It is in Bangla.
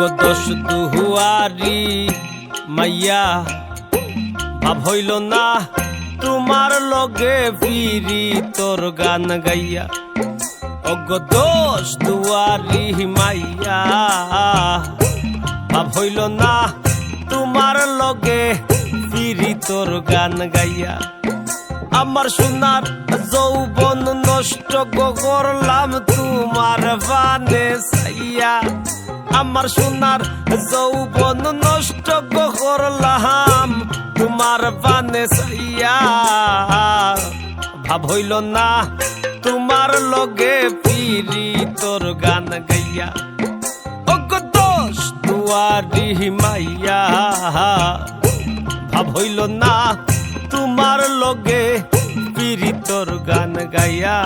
দোষ দুহুয়ারি মাইয়া ভাব হইল না তোমার লগে ফিরি তোর গান গাইয়া। অগ দোষ দুয়ারি মাইয়া ভাব হইল না তোমার লগে ফিরি তোর গান গাইয়া। আমার সোনার যৌবন নষ্ট করলাম তোমার বানে সাইয়া। আমার সোনার যৌবন নষ্ট করলাম তোমার বানে সাইয়া। ভাব হইল না তোমার লগে ফিরি তোর গান গাইয়া। অগ দোষ দুয়ারি মাইয়া ভাব হইল না তোমার লগে ফিরি তোর গান গাইয়া।